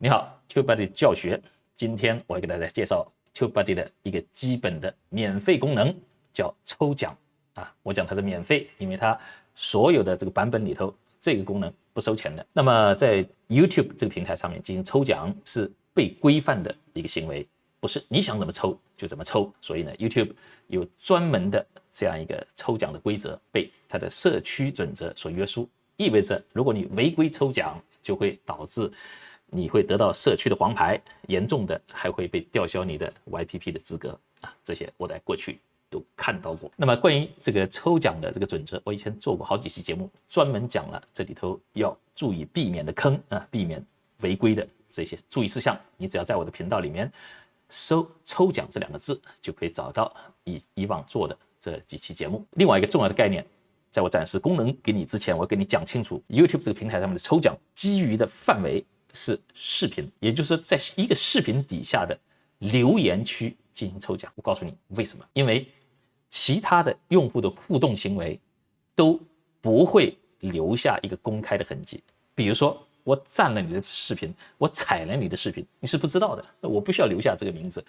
你好 ，TubeBuddy 教学，今天我要给大家介绍 TubeBuddy 的一个基本的免费功能，叫抽奖啊。我讲它是免费，因为它所有的这个版本里头，这个功能不收钱的。那么在 YouTube 这个平台上面进行抽奖是被规范的一个行为，不是你想怎么抽就怎么抽。所以呢 ，YouTube 有专门的这样一个抽奖的规则，被它的社区准则所约束，意味着如果你违规抽奖，就会导致你会得到社区的黄牌，严重的还会被吊销你的 YPP 的资格啊！这些我在过去都看到过。那么关于这个抽奖的这个准则，我以前做过好几期节目，专门讲了这里头要注意避免的坑啊，避免违规的这些注意事项。你只要在我的频道里面搜“抽奖”这2个字，就可以找到以往做的这几期节目。另外一个重要的概念，在我展示功能给你之前，我跟你讲清楚 ，YouTube 这个平台上面的抽奖基于的范围是视频，也就是说，在一个视频底下的留言区进行抽奖。我告诉你为什么？因为其他的用户的互动行为都不会留下一个公开的痕迹。比如说，我赞了你的视频，我踩了你的视频，你是不知道的，我不需要留下这个名字。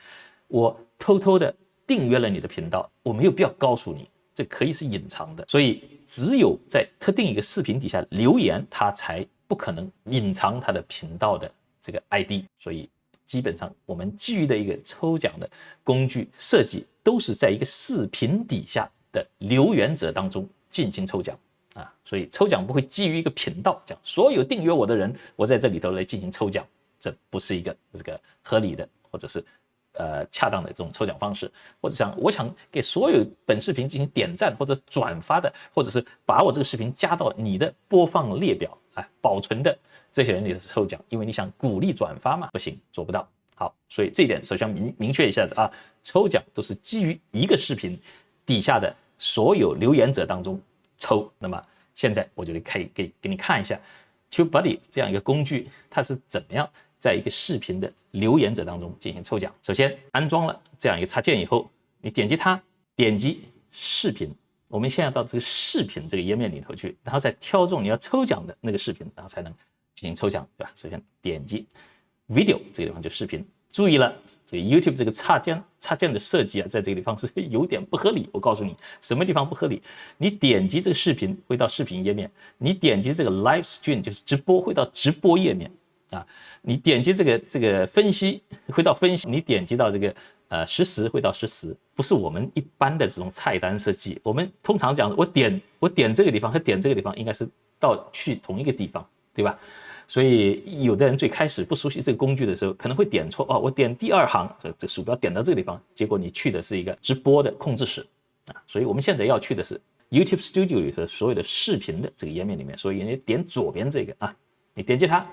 我偷偷的订阅了你的频道，我没有必要告诉你，这可以是隐藏的。所以，只有在特定一个视频底下留言，它才不可能隐藏他的频道的这个 ID， 所以基本上我们基于的一个抽奖的工具设计，都是在一个视频底下的留言者当中进行抽奖啊，所以抽奖不会基于一个频道讲所有订阅我的人，我在这里头来进行抽奖，这不是一个这个合理的或者是恰当的这种抽奖方式，或者我想给所有本视频进行点赞或者转发的，或者是把我这个视频加到你的播放列表保存的这些人里的抽奖，因为你想鼓励转发嘛，不行，做不到。好，所以这一点首先明确一下子啊，抽奖都是基于一个视频底下的所有留言者当中抽。那么现在我就可以给你看一下 TubeBuddy 这样一个工具，它是怎么样在一个视频的留言者当中进行抽奖。首先安装了这样一个插件以后，你点击它，点击视频，我们现在到这个视频这个页面里头去，然后再挑中你要抽奖的那个视频，然后才能进行抽奖，对吧？首先点击 video 这个地方就视频，注意了，这个 YouTube 这个插件的设计啊，在这个地方是有点不合理。我告诉你什么地方不合理，你点击这个视频会到视频页面，你点击这个 live stream 就是直播会到直播页面啊，你点击这个分析会到分析，你点击到这个实时会到实时，不是我们一般的这种菜单设计。我们通常讲我点这个地方和点这个地方应该是去同一个地方，对吧？所以有的人最开始不熟悉这个工具的时候，可能会点错哦，我点第2行，这鼠标点到这个地方，结果你去的是一个直播的控制室啊。所以我们现在要去的是 YouTube Studio 里头所有的视频的这个页面里面，所以你点左边这个啊，你点击它。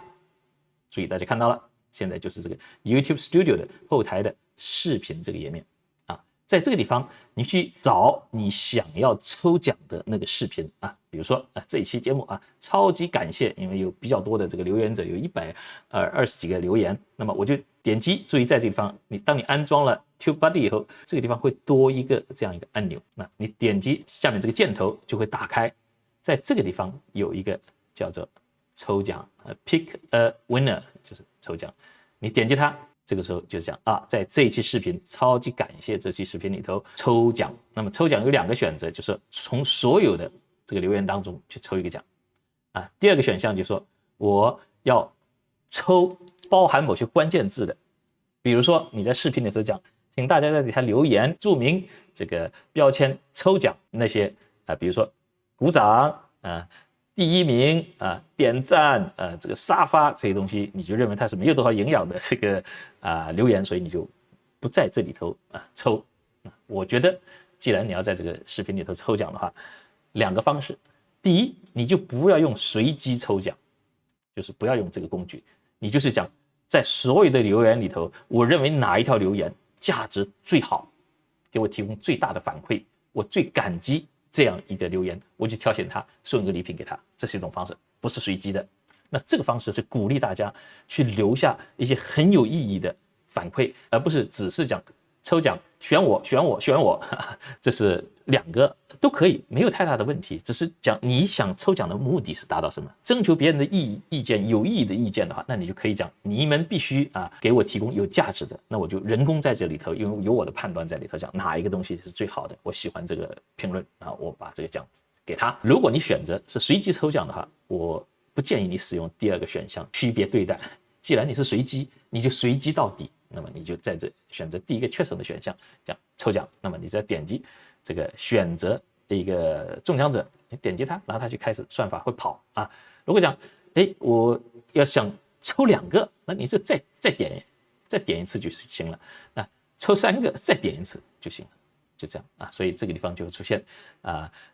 注意，大家看到了，现在就是这个 YouTube Studio 的后台的视频这个页面啊，在这个地方你去找你想要抽奖的那个视频啊，比如说这一期节目啊，超级感谢，因为有比较多的这个留言者，有120几个留言，那么我就点击，注意在这个地方，当你安装了 TubeBuddy 以后，这个地方会多一个这样一个按钮，那你点击下面这个箭头就会打开，在这个地方有一个叫做抽奖，pick a winner 就是抽奖，你点击它，这个时候就讲啊，在这一期视频超级感谢这期视频里头抽奖。那么抽奖有2个选择，就是从所有的这个留言当中去抽一个奖啊。第2个选项就是说我要抽包含某些关键字的，比如说你在视频里头讲，请大家在底下留言注明这个标签抽奖那些比如说鼓掌第1名点赞这个沙发这些东西，你就认为它是没有多少营养的这个留言，所以你就不在这里头抽。我觉得既然你要在这个视频里头抽奖的话，2个方式。第一，你就不要用随机抽奖，就是不要用这个工具，你就是讲在所有的留言里头，我认为哪一条留言价值最好，给我提供最大的反馈，我最感激这样一个留言，我就挑选他，送一个礼品给他，这是一种方式，不是随机的。那这个方式是鼓励大家去留下一些很有意义的反馈，而不是只是讲抽奖选我，这是两个都可以，没有太大的问题。只是讲你想抽奖的目的是达到什么？征求别人的意见，有意义的意见的话，那你就可以讲，你们必须给我提供有价值的，那我就人工在这里头，因为有我的判断在里头，讲哪一个东西是最好的，我喜欢这个评论我把这个奖给他。如果你选择是随机抽奖的话，我不建议你使用第二个选项区别对待。既然你是随机，你就随机到底。那么你就在这选择第一个确省的选项，讲抽奖。那么你再点击这个选择一个中奖者，你点击它，然后它就开始算法会跑如果讲，我要想抽2个，那你就再点一次就行了。那抽3个再点一次就行了，就这样所以这个地方就会出现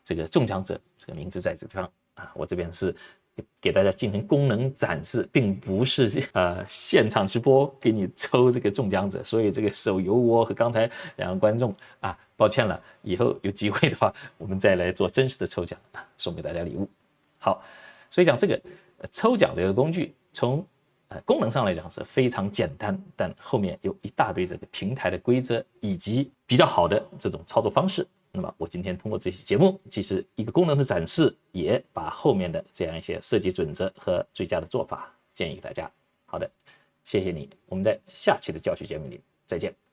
这个中奖者这个名字在这个地方我这边是给大家进行功能展示，并不是现场直播给你抽这个中奖者，所以这个手游我和刚才2个观众抱歉了，以后有机会的话，我们再来做真实的抽奖送给大家礼物。好，所以讲这个抽奖这个工具，从功能上来讲是非常简单，但后面有一大堆这个平台的规则以及比较好的这种操作方式。那么我今天通过这期节目，既是一个功能的展示，也把后面的这样一些设计准则和最佳的做法建议给大家。好的，谢谢你，我们在下期的教学节目里再见。